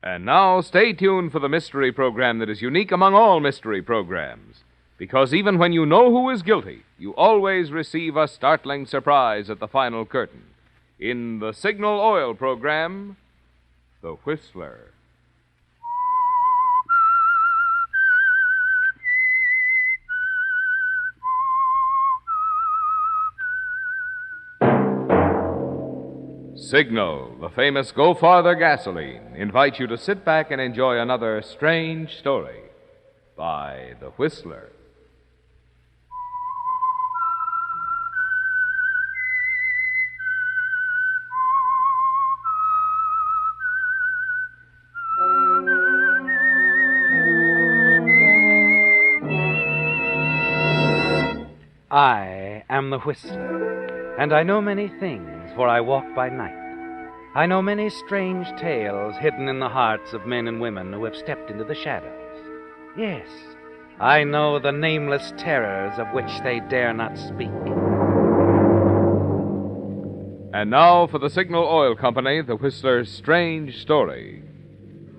And now, stay tuned for the mystery program that is unique among all mystery programs. Because even when you know who is guilty, you always receive a startling surprise at the final curtain. In the Signal Oil program, The Whistler. Signal, the famous Go Farther gasoline, invites you to sit back and enjoy another strange story by The Whistler. I am the Whistler, and I know many things, for I walk by night. I know many strange tales hidden in the hearts of men and women who have stepped into the shadows. Yes, I know the nameless terrors of which they dare not speak. And now for the Signal Oil Company, The Whistler's strange story,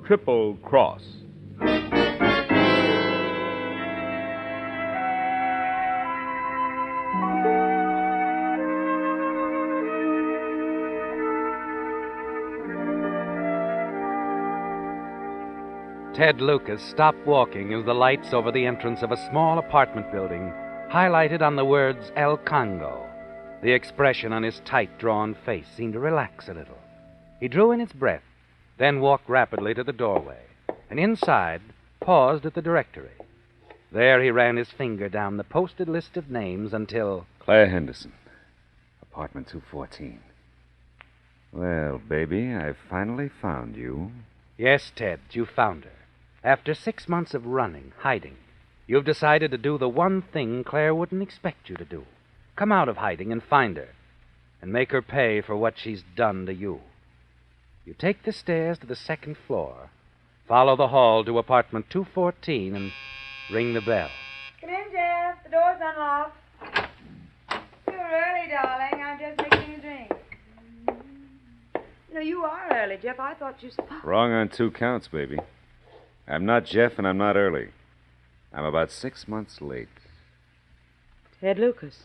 Triple Cross. Ted Lucas stopped walking as the lights over the entrance of a small apartment building highlighted on the words El Congo. The expression on his tight-drawn face seemed to relax a little. He drew in his breath, then walked rapidly to the doorway, and inside paused at the directory. There he ran his finger down the posted list of names until... Claire Henderson, apartment 214. Well, baby, I've finally found you. Yes, Ted, you found her. After 6 months of running, hiding, you've decided to do the one thing Claire wouldn't expect you to do. Come out of hiding and find her, and make her pay for what she's done to you. You take the stairs to the second floor, follow the hall to apartment 214, and ring the bell. Come in, Jeff. The door's unlocked. You're early, darling. I'm just mixing a drink. You are early, Jeff. I thought you... Wrong on 2 counts, baby. I'm not Jeff, and I'm not early. I'm about 6 months late. Ted Lucas.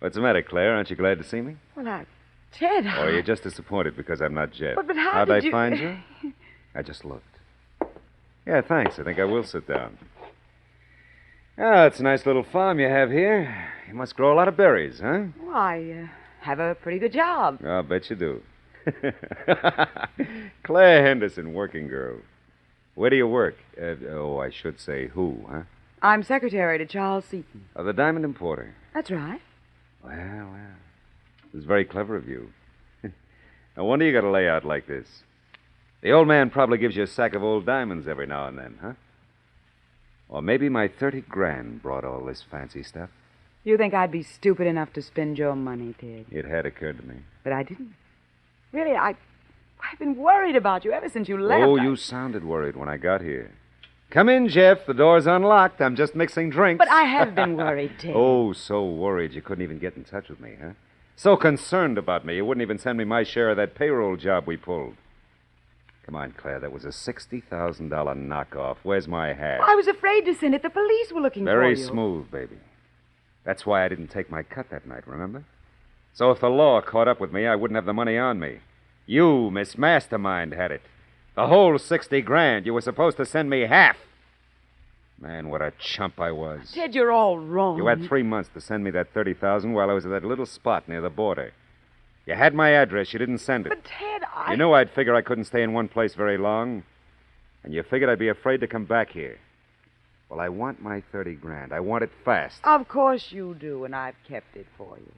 What's the matter, Claire? Aren't you glad to see me? Well, Ted... Or are you just disappointed because I'm not Jeff? But how How'd did I find you? I just looked. Yeah, thanks. I think I will sit down. Oh, it's a nice little farm you have here. You must grow a lot of berries, huh? Well, I have a pretty good job. I'll bet you do. Claire Henderson, working girl. Where do you work? I should say who, huh? I'm secretary to Charles Seaton. Of the diamond importer. That's right. Well. It was very clever of you. No wonder you got a layout like this. The old man probably gives you a sack of old diamonds every now and then, huh? Or maybe my 30 grand brought all this fancy stuff. You think I'd be stupid enough to spend your money, Ted? It had occurred to me. But I didn't. Really, I've been worried about you ever since you left. Oh, you sounded worried when I got here. Come in, Jeff. The door's unlocked. I'm just mixing drinks. But I have been worried, Ted. Oh, so worried you couldn't even get in touch with me, huh? So concerned about me, you wouldn't even send me my share of that payroll job we pulled. Come on, Claire, that was a $60,000 knockoff. Where's my hat? I was afraid to send it. The police were looking for you. Very smooth, baby. That's why I didn't take my cut that night, remember? So if the law caught up with me, I wouldn't have the money on me. You, Miss Mastermind, had it. The whole 60 grand. You were supposed to send me half. Man, what a chump I was. Ted, you're all wrong. You had 3 months to send me that $30,000 while I was at that little spot near the border. You had my address. You didn't send it. But, Ted, You knew I'd figure I couldn't stay in one place very long. And you figured I'd be afraid to come back here. Well, I want my 30 grand. I want it fast. Of course you do, and I've kept it for you.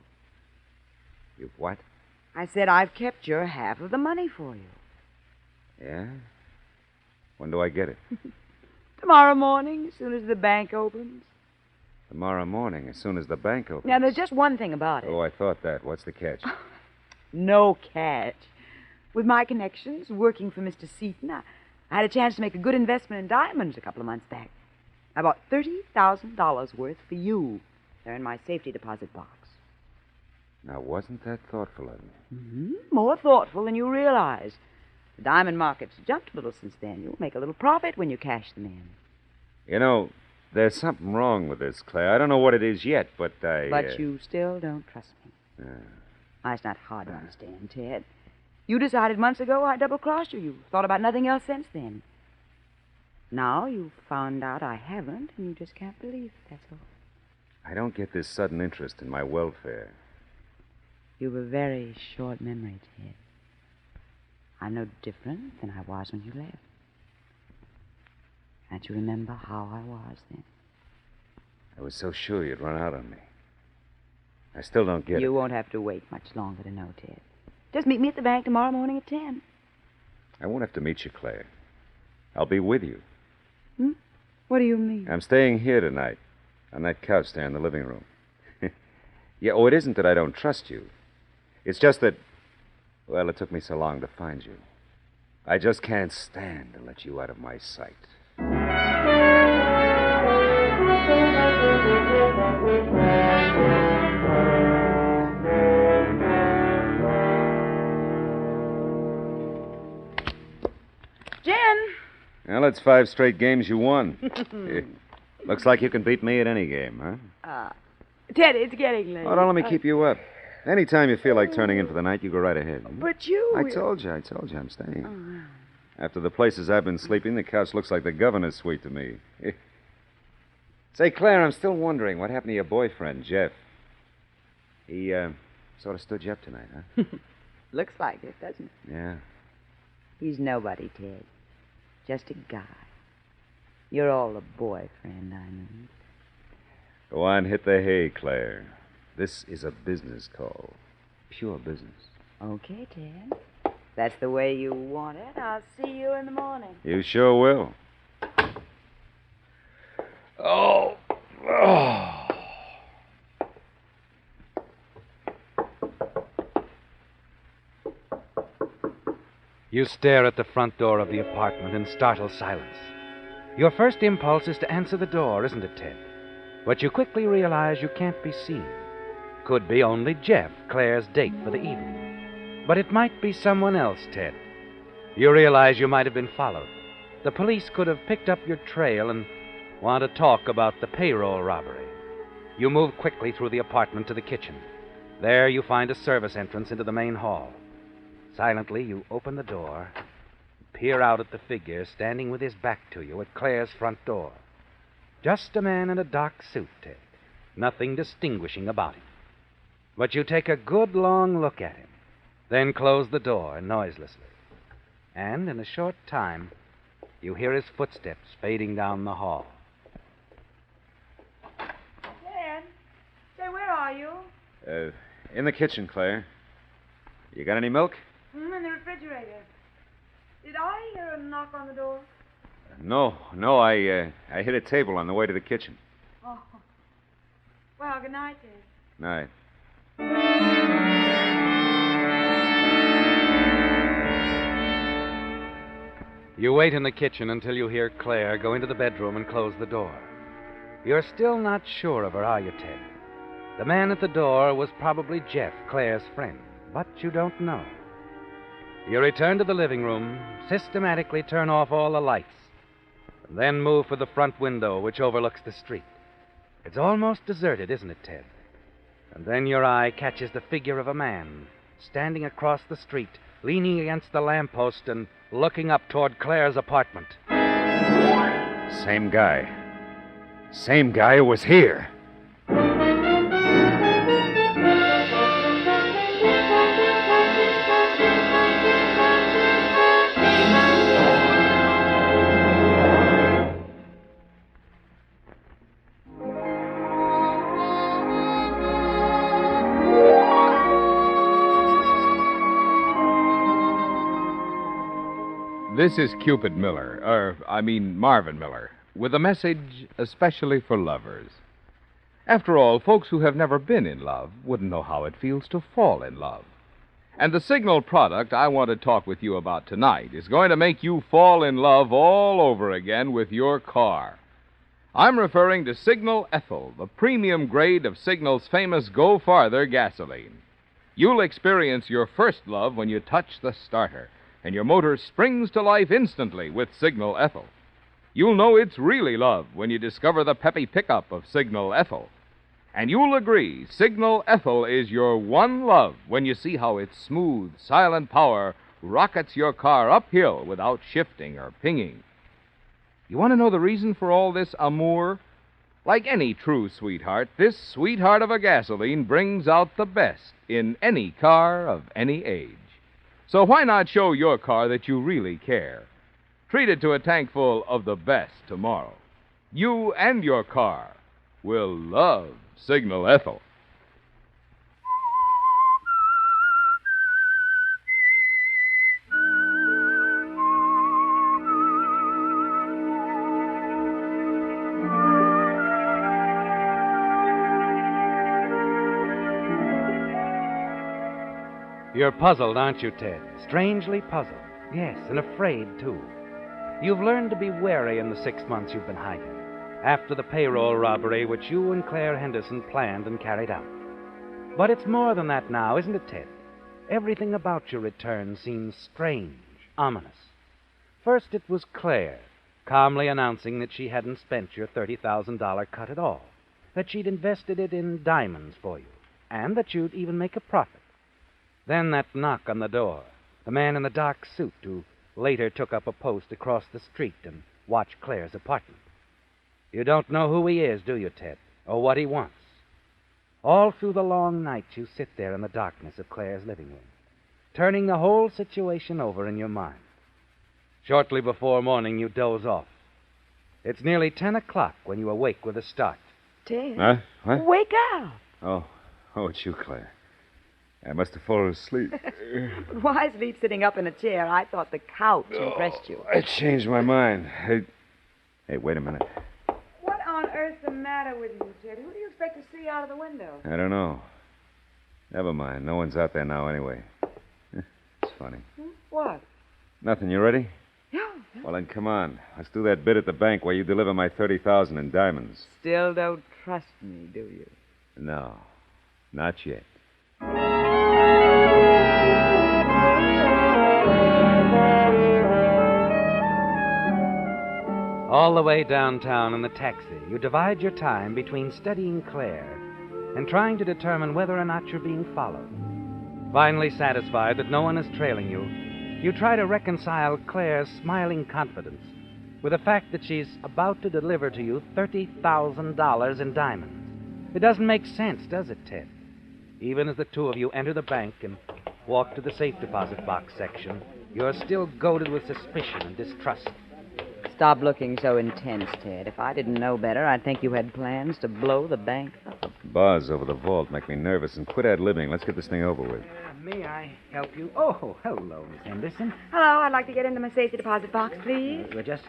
You've what? I said I've kept your half of the money for you. Yeah? When do I get it? Tomorrow morning, as soon as the bank opens. Tomorrow morning, as soon as the bank opens. Now, there's just one thing about it. Oh, I thought that. What's the catch? No catch. With my connections, working for Mr. Seaton, I had a chance to make a good investment in diamonds a couple of months back. I bought $30,000 worth for you. They're in my safety deposit box. Now, wasn't that thoughtful of me? Mm-hmm. More thoughtful than you realize. The diamond market's jumped a little since then. You'll make a little profit when you cash them in. You know, there's something wrong with this, Claire. I don't know what it is yet, but But you still don't trust me. Why, it's not hard to understand, Ted. You decided months ago I double-crossed you. You've thought about nothing else since then. Now you've found out I haven't, and you just can't believe it, that's all. I don't get this sudden interest in my welfare. You've a very short memory, Ted. I'm no different than I was when you left. Can't you remember how I was then? I was so sure you'd run out on me. I still don't get it. You won't have to wait much longer to know, Ted. Just meet me at the bank tomorrow morning at 10. I won't have to meet you, Claire. I'll be with you. What do you mean? I'm staying here tonight, on that couch there in the living room. Yeah, it isn't that I don't trust you. It's just that, well, it took me so long to find you. I just can't stand to let you out of my sight. Jen! Well, it's 5 straight games you won. Looks like you can beat me at any game, huh? Ted, it's getting late. Oh, don't let me keep you up. Anytime you feel like turning in for the night, you go right ahead. But you... I told you, I'm staying. After the places I've been sleeping, the couch looks like the governor's suite to me. Say, Claire, I'm still wondering what happened to your boyfriend, Jeff. He, sort of stood you up tonight, huh? Looks like it, doesn't it? Yeah. He's nobody, Ted. Just a guy. You're all a boyfriend, I mean. Go on, hit the hay, Claire. This is a business call. Pure business. Okay, Ted. That's the way you want it. I'll see you in the morning. You sure will. Oh. You stare at the front door of the apartment in startled silence. Your first impulse is to answer the door, isn't it, Ted? But you quickly realize you can't be seen. Could be only Jeff, Claire's date for the evening. But it might be someone else, Ted. You realize you might have been followed. The police could have picked up your trail and want to talk about the payroll robbery. You move quickly through the apartment to the kitchen. There you find a service entrance into the main hall. Silently, you open the door, peer out at the figure standing with his back to you at Claire's front door. Just a man in a dark suit, Ted. Nothing distinguishing about him. But you take a good long look at him, then close the door noiselessly. And in a short time, you hear his footsteps fading down the hall. Ted, say, where are you? In the kitchen, Claire. You got any milk? In the refrigerator. Did I hear a knock on the door? No, I hit a table on the way to the kitchen. Oh. Well, good night, Ted. Night. You wait in the kitchen until you hear Claire go into the bedroom and close the door. You're still not sure of her, are you, Ted? The man at the door was probably Jeff, Claire's friend, but you don't know. You return to the living room, systematically turn off all the lights, and then move for the front window, which overlooks the street. It's almost deserted, isn't it, Ted? And then your eye catches the figure of a man standing across the street, leaning against the lamppost and looking up toward Claire's apartment. Same guy. Same guy who was here. This is Cupid Miller, Marvin Miller, with a message especially for lovers. After all, folks who have never been in love wouldn't know how it feels to fall in love. And the Signal product I want to talk with you about tonight is going to make you fall in love all over again with your car. I'm referring to Signal Ethyl, the premium grade of Signal's famous Go Farther gasoline. You'll experience your first love when you touch the starter. and your motor springs to life instantly with Signal Ethyl. You'll know it's really love when you discover the peppy pickup of Signal Ethyl. And you'll agree Signal Ethyl is your one love when you see how its smooth, silent power rockets your car uphill without shifting or pinging. You want to know the reason for all this amour? Like any true sweetheart, this sweetheart of a gasoline brings out the best in any car of any age. So why not show your car that you really care? Treat it to a tank full of the best tomorrow. You and your car will love Signal Ethyl. You're puzzled, aren't you, Ted? Strangely puzzled. Yes, and afraid, too. You've learned to be wary in the 6 months you've been hiding, after the payroll robbery which you and Claire Henderson planned and carried out. But it's more than that now, isn't it, Ted? Everything about your return seems strange, ominous. First it was Claire, calmly announcing that she hadn't spent your $30,000 cut at all, that she'd invested it in diamonds for you, and that you'd even make a profit. Then that knock on the door, the man in the dark suit who later took up a post across the street and watched Claire's apartment. You don't know who he is, do you, Ted, or what he wants? All through the long nights you sit there in the darkness of Claire's living room, turning the whole situation over in your mind. Shortly before morning, you doze off. It's nearly 10 o'clock when you awake with a start. Ted. Huh? What? Wake up. Oh, it's you, Claire. I must have fallen asleep. But why sleep sitting up in a chair? I thought the couch impressed you. I changed my mind. Hey, wait a minute. What on earth's the matter with you, Ted? Who do you expect to see out of the window? I don't know. Never mind. No one's out there now anyway. It's funny. What? Nothing. You ready? Yeah. Well, then come on. Let's do that bid at the bank where you deliver my $30,000 in diamonds. Still don't trust me, do you? No, not yet. All the way downtown in the taxi, you divide your time between studying Claire and trying to determine whether or not you're being followed. Finally satisfied that no one is trailing you, you try to reconcile Claire's smiling confidence with the fact that she's about to deliver to you $30,000 in diamonds. It doesn't make sense, does it, Ted? Even as the two of you enter the bank and walk to the safe deposit box section, you're still goaded with suspicion and distrust. Stop looking so intense, Ted. If I didn't know better, I'd think you had plans to blow the bank up. Bars over the vault make me nervous, and quit ad-libbing. Let's get this thing over with. May I help you? Oh, hello, Miss Henderson. Hello, I'd like to get into my safety deposit box, please. We'll just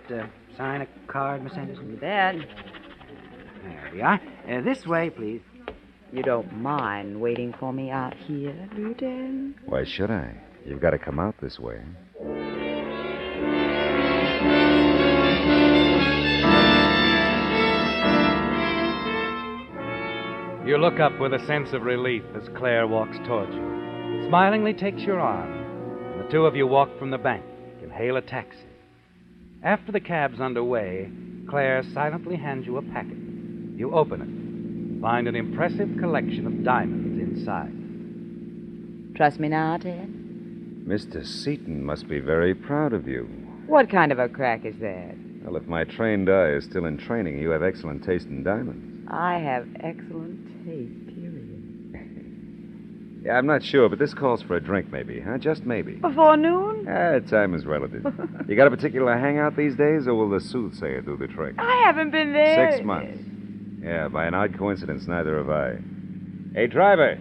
sign a card, Miss Henderson. You bet. There we are. This way, please. You don't mind waiting for me out here, do you, Ted? Why should I? You've got to come out this way. You look up with a sense of relief as Claire walks towards you, smilingly takes your arm, and the two of you walk from the bank and hail a taxi. After the cab's underway, Claire silently hands you a packet. You open it, find an impressive collection of diamonds inside. Trust me now, Ted? Mr. Seaton must be very proud of you. What kind of a crack is that? Well, if my trained eye is still in training, you have excellent taste in diamonds. I have excellent taste, period. Yeah, I'm not sure, but this calls for a drink, maybe, huh? Just maybe. Before noon? Time is relative. You got a particular hangout these days, or will the soothsayer do the trick? I haven't been there. 6 months. Yeah, by an odd coincidence, neither have I. Hey, driver,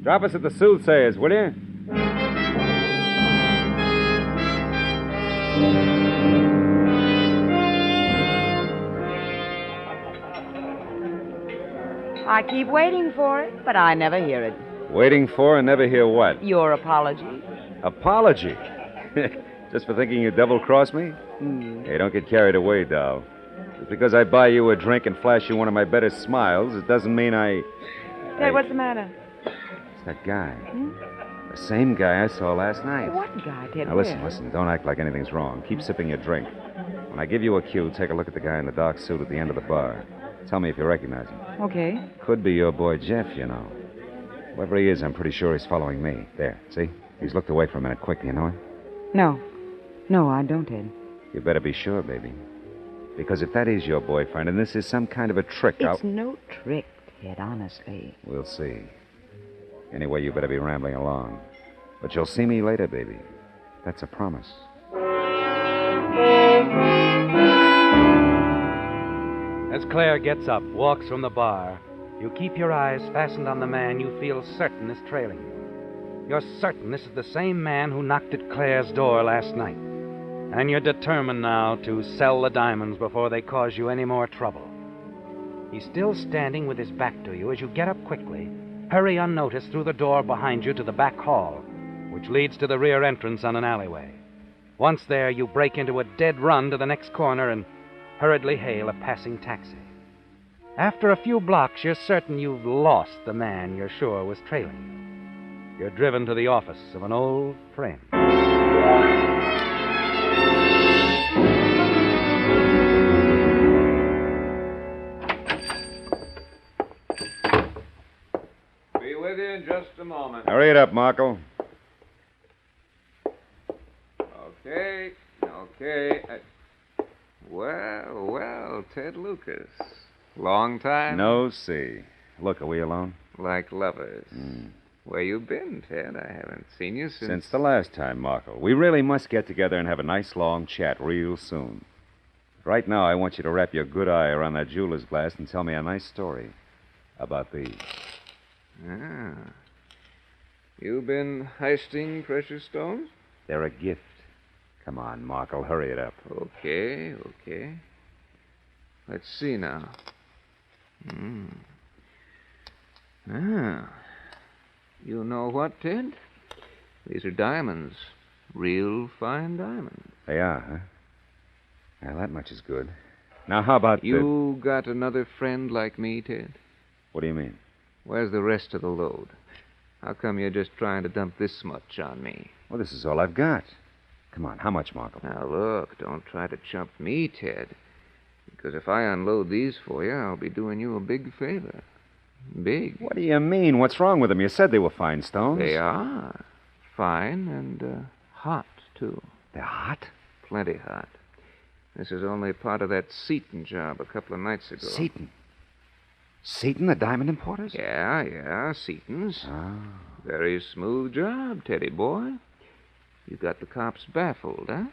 drop us at the soothsayer's, will you? I keep waiting for it, but I never hear it. Waiting for and never hear what? Your apology. Apology? Just for thinking you double-crossed me? Hey, don't get carried away, doll. Just because I buy you a drink and flash you one of my better smiles, it doesn't mean Hey, what's the matter? It's that guy. A The same guy I saw last night. What guy, Ted? Now, listen, Where? listen. Don't act like anything's wrong. Keep sipping your drink. When I give you a cue, take a look at the guy in the dark suit at the end of the bar. Tell me if you recognize him. Okay. Could be your boy Jeff, you know. Whoever he is, I'm pretty sure he's following me. There, see? He's looked away for a minute. Quick, do you know him? No. No, I don't, Ted. You better be sure, baby. Because if that is your boyfriend and this is some kind of a trick, It's no trick, Ted, honestly. We'll see. Anyway, you better be rambling along. But you'll see me later, baby. That's a promise. As Claire gets up, walks from the bar, you keep your eyes fastened on the man you feel certain is trailing you. You're certain this is the same man who knocked at Claire's door last night. And you're determined now to sell the diamonds before they cause you any more trouble. He's still standing with his back to you as you get up quickly, hurry unnoticed through the door behind you to the back hall, which leads to the rear entrance on an alleyway. Once there, you break into a dead run to the next corner and hurriedly hail a passing taxi. After a few blocks, you're certain you've lost the man you're sure was trailing you. You're driven to the office of an old friend. Be with you in just a moment. Hurry it up, Marco. Okay. Well, Ted Lucas. Long time? No, see. Look, are we alone? Like lovers. Where you been, Ted? I haven't seen you Since the last time, Marco. We really must get together and have a nice long chat real soon. Right now, I want you to wrap your good eye around that jeweler's glass and tell me a nice story about these. Ah. You been heisting precious stones? They're a gift. Come on, Marco, hurry it up. Okay. Let's see now. Ah. You know what, Ted? These are diamonds. Real fine diamonds. They are, huh? Well, that much is good. Now, how about You got another friend like me, Ted? What do you mean? Where's the rest of the load? How come you're just trying to dump this much on me? Well, this is all I've got. Come on, how much, Marco? Now, look, don't try to chump me, Ted. Because if I unload these for you, I'll be doing you a big favor. Big. What do you mean? What's wrong with them? You said they were fine stones. They are. Fine and hot, too. They're hot? Plenty hot. This is only part of that Seaton job a couple of nights ago. Seaton? Seaton, the diamond importers? Yeah, Seaton's. Oh. Very smooth job, Teddy boy. You got the cops baffled, huh?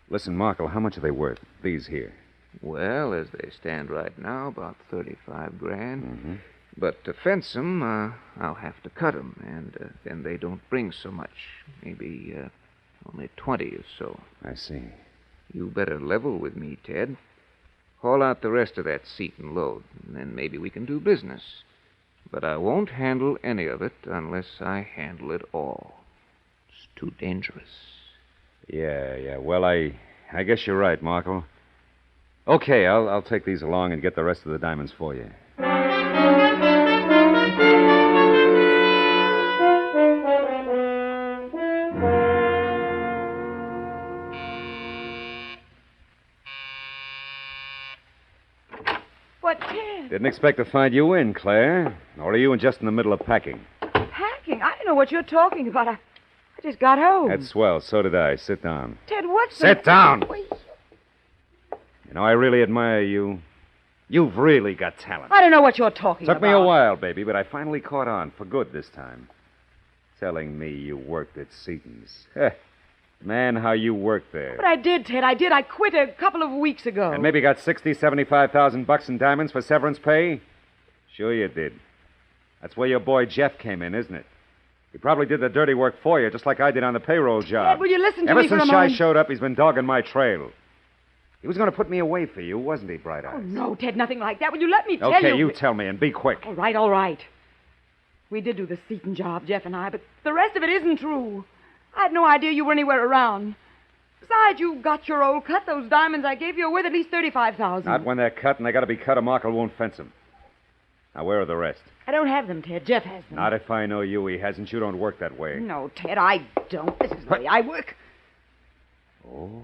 Listen, Marco, how much are they worth? These here. Well, as they stand right now, about $35,000. Mm-hmm. But to fence 'em, I'll have to cut 'em, and then they don't bring so much. Maybe only 20 or so. I see. You better level with me, Ted. Haul out the rest of that Seaton load, and then maybe we can do business. But I won't handle any of it unless I handle it all. It's too dangerous. Yeah. Well, I guess you're right, Marco. Okay, I'll take these along and get the rest of the diamonds for you. What, Ted? Didn't expect to find you in, Claire. Or are you just in the middle of packing? Packing? I don't know what you're talking about. I just got home. That's swell. So did I. Sit down. Ted, what's Sit down! Wait. You know, I really admire you. You've really got talent. I don't know what you're talking about. Took me a while, baby, but I finally caught on for good this time. Telling me you worked at Seaton's. Man, how you worked there. But I did, Ted. I did. I quit a couple of weeks ago. And maybe got $75,000 in diamonds for severance pay? Sure you did. That's where your boy Jeff came in, isn't it? He probably did the dirty work for you, just like I did on the payroll job. Ted, will you listen to Ever me for a since moment? Shy showed up, he's been dogging my trail. He was going to put me away for you, wasn't he, Bright Eyes? Oh, no, Ted, nothing like that. Will you let me tell you? Okay, you tell me, and be quick. All right. We did do the Seaton job, Jeff and I, but the rest of it isn't true. I had no idea you were anywhere around. Besides, you got your old cut. Those diamonds I gave you are worth at least $35,000. Not when they're cut, and they got to be cut or Markle won't fence them. Now, where are the rest? I don't have them, Ted. Jeff has them. Not if I know you. He hasn't. You don't work that way. No, Ted, I don't. This is the way I work. Oh.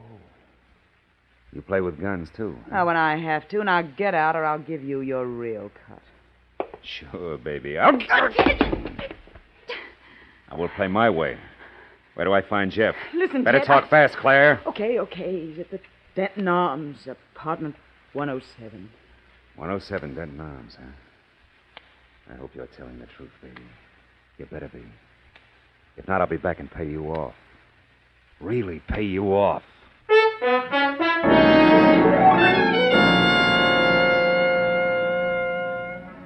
You play with guns, too. When I have to. Now get out or I'll give you your real cut. Sure, baby. I will play my way. Where do I find Jeff? Listen, Better Ted, talk fast, Claire. Okay. He's at the Denton Arms, apartment 107. 107 Denton Arms, huh? I hope you're telling the truth, baby. You better be. If not, I'll be back and pay you off. Really pay you off.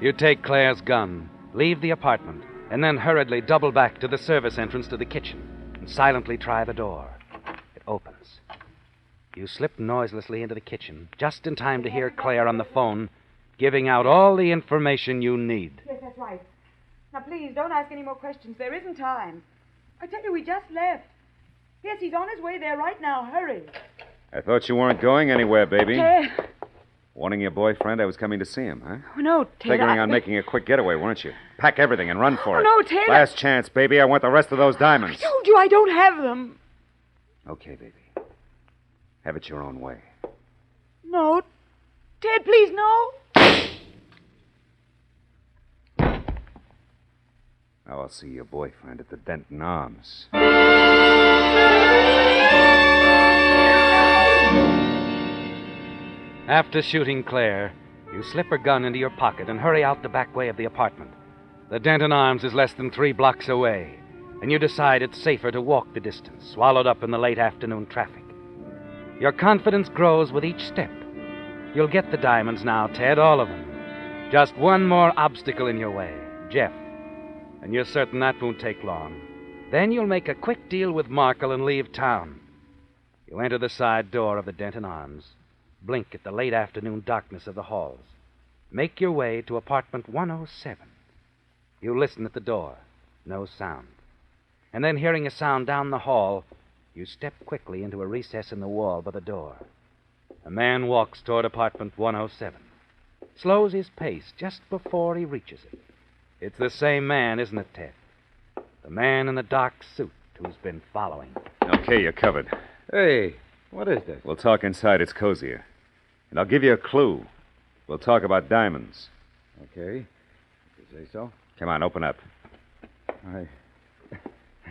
You take Claire's gun, leave the apartment, and then hurriedly double back to the service entrance to the kitchen and silently try the door. It opens. You slip noiselessly into the kitchen, just in time to hear Claire on the phone giving out all the information you need. Yes, that's right. Now, please, don't ask any more questions. There isn't time. I tell you, we just left. Yes, he's on his way there right now. Hurry. I thought you weren't going anywhere, baby. Ted. Warning your boyfriend I was coming to see him, huh? Oh, no, Ted. Figuring on making a quick getaway, weren't you? Pack everything and run for it. No, Ted. Last chance, baby. I want the rest of those diamonds. I told you I don't have them. Okay, baby. Have it your own way. No. Ted, please, no. Now I'll see your boyfriend at the Denton Arms. After shooting Claire, you slip her gun into your pocket and hurry out the back way of the apartment. The Denton Arms is less than 3 blocks away, and you decide it's safer to walk the distance, swallowed up in the late afternoon traffic. Your confidence grows with each step. You'll get the diamonds now, Ted, all of them. Just one more obstacle in your way, Jeff. And you're certain that won't take long. Then you'll make a quick deal with Markle and leave town. You enter the side door of the Denton Arms, blink at the late afternoon darkness of the halls, make your way to apartment 107. You listen at the door, no sound. And then, hearing a sound down the hall, you step quickly into a recess in the wall by the door. A man walks toward apartment 107, slows his pace just before he reaches it. It's the same man, isn't it, Ted? The man in the dark suit who's been following. Okay, you're covered. Hey, what is this? We'll talk inside. It's cozier. And I'll give you a clue. We'll talk about diamonds. Okay. If you say so. Come on, open up. I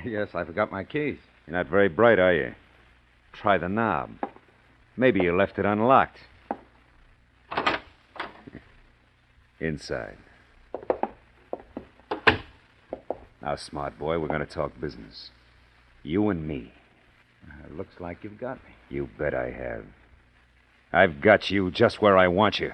guess I forgot my keys. You're not very bright, are you? Try the knob. Maybe you left it unlocked. Inside. Now, smart boy, we're going to talk business. You and me. Looks like you've got me. You bet I have. I've got you just where I want you.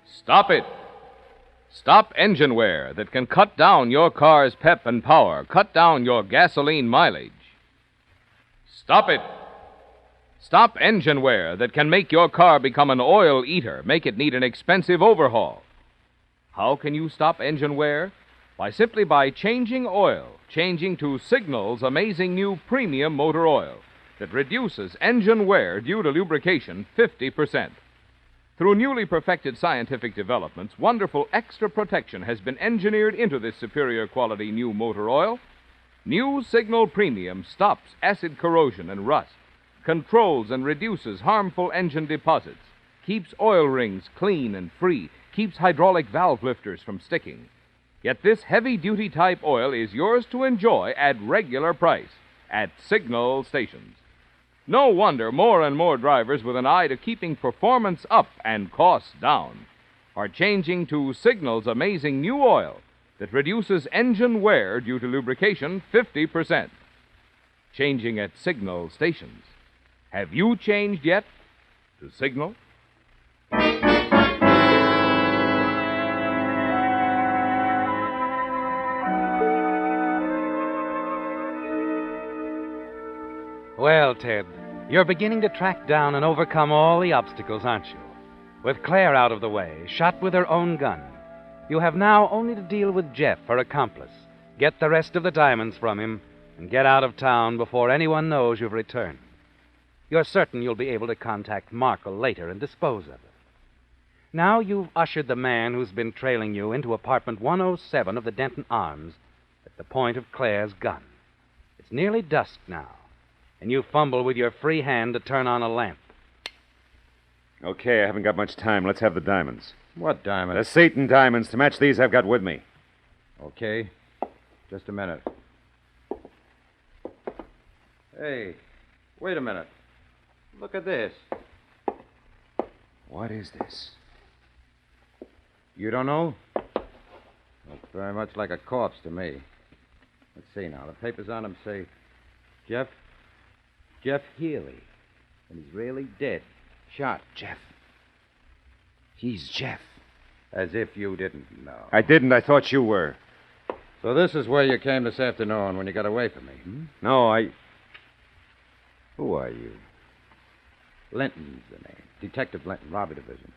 Stop it. Stop engine wear that can cut down your car's pep and power, cut down your gasoline mileage. Stop it. Stop engine wear that can make your car become an oil eater, make it need an expensive overhaul. How can you stop engine wear? Simply by changing oil, changing to Signal's amazing new premium motor oil that reduces engine wear due to lubrication 50%. Through newly perfected scientific developments, wonderful extra protection has been engineered into this superior quality new motor oil. New Signal Premium stops acid corrosion and rust, controls and reduces harmful engine deposits, keeps oil rings clean and free, keeps hydraulic valve lifters from sticking. Yet this heavy-duty type oil is yours to enjoy at regular price at Signal stations. No wonder more and more drivers with an eye to keeping performance up and costs down are changing to Signal's amazing new oil that reduces engine wear due to lubrication 50%. Changing at Signal stations. Have you changed yet to Signal? Well, Ted, you're beginning to track down and overcome all the obstacles, aren't you? With Claire out of the way, shot with her own gun, you have now only to deal with Jeff, her accomplice, Get the rest of the diamonds from him and get out of town before anyone knows you've returned. You're certain you'll be able to contact Markle later and dispose of it. Now you've ushered the man who's been trailing you into apartment 107 of the Denton Arms at the point of Claire's gun. It's nearly dusk now, and you fumble with your free hand to turn on a lamp. Okay, I haven't got much time. Let's have the diamonds. What The diamond? Seton diamonds to match these I've got with me. Okay. Just a minute. Hey, wait a minute. Look at this. What is this? You don't know? Looks very much like a corpse to me. Let's see now. The papers on him say Jeff Healy. And he's really dead. Shot. Jeff. He's Jeff. As if you didn't know. I didn't. I thought you were. So this is where you came this afternoon when you got away from me, hmm? No, Who are you? Linton's the name. Detective Linton, Robbery Division.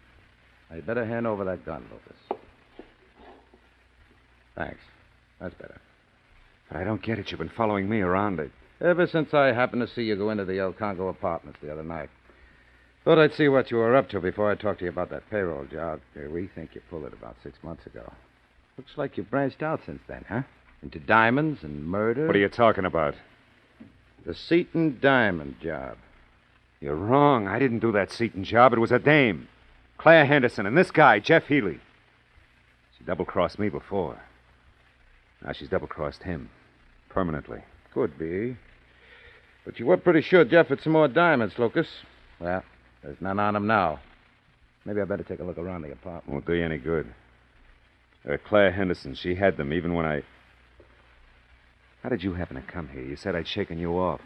Now, you better hand over that gun, Lucas. Thanks. That's better. But I don't get it. You've been following me around. Ever since I happened to see you go into the El Congo apartments the other night. Thought I'd see what you were up to before I talked to you about that payroll job. We think you pulled it about 6 months ago. Looks like you've branched out since then, huh? Into diamonds and murder. What are you talking about? The Seton diamond job. You're wrong. I didn't do that Seton job. It was a dame. Claire Henderson and this guy, Jeff Healy. She double-crossed me before. Now she's double-crossed him. Permanently. Could be. But you were pretty sure Jeff had some more diamonds, Lucas. Well, there's none on him now. Maybe I better take a look around the apartment. Won't do you any good. Claire Henderson, she had them even when I... How did you happen to come here? You said I'd shaken you off.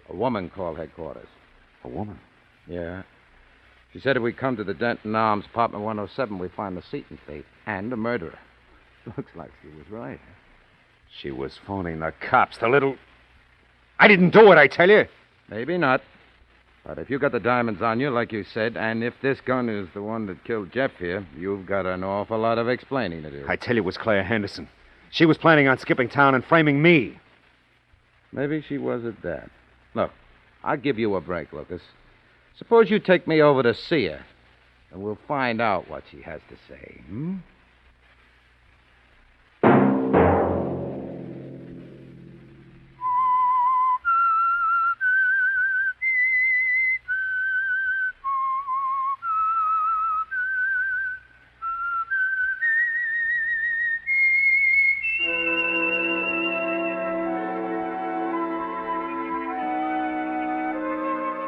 A woman called headquarters. A woman? Yeah. She said if we come to the Denton Arms, apartment 107, we find the Seton fate and a murderer. Looks like she was right. She was phoning the cops. The little... I didn't do it, I tell you. Maybe not. But if you got the diamonds on you, like you said, and if this gun is the one that killed Jeff here, you've got an awful lot of explaining to do. I tell you, it was Claire Henderson. She was planning on skipping town and framing me. Maybe she was at that. Look, I'll give you a break, Lucas. Suppose you take me over to see her, and we'll find out what she has to say, hmm?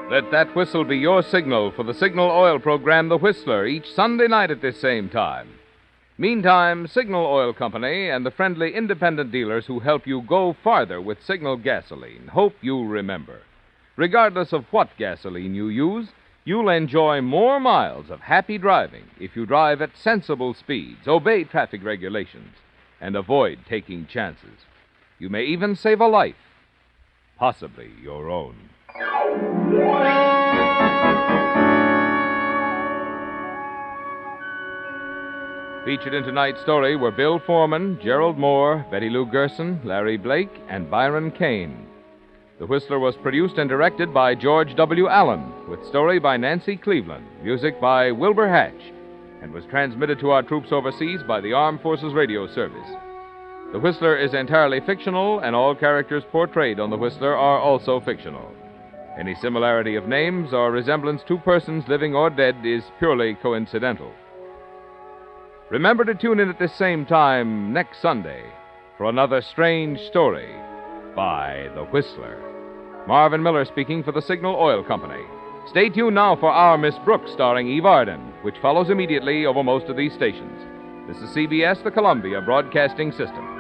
Let that whistle be your signal for the Signal Oil program, The Whistler, each Sunday night at this same time. Meantime, Signal Oil Company and the friendly independent dealers who help you go farther with Signal gasoline hope you'll remember. Regardless of what gasoline you use, you'll enjoy more miles of happy driving if you drive at sensible speeds, obey traffic regulations, and avoid taking chances. You may even save a life, possibly your own. Featured in tonight's story were Bill Foreman, Gerald Moore, Betty Lou Gerson, Larry Blake, and Byron Kane. The Whistler was produced and directed by George W. Allen, with story by Nancy Cleveland, music by Wilbur Hatch, and was transmitted to our troops overseas by the Armed Forces Radio Service. The Whistler is entirely fictional, and all characters portrayed on The Whistler are also fictional. Any similarity of names or resemblance to persons living or dead is purely coincidental. Remember to tune in at this same time next Sunday for another strange story by The Whistler. Marvin Miller speaking for the Signal Oil Company. Stay tuned now for Our Miss Brooks, starring Eve Arden, which follows immediately over most of these stations. This is CBS, the Columbia Broadcasting System.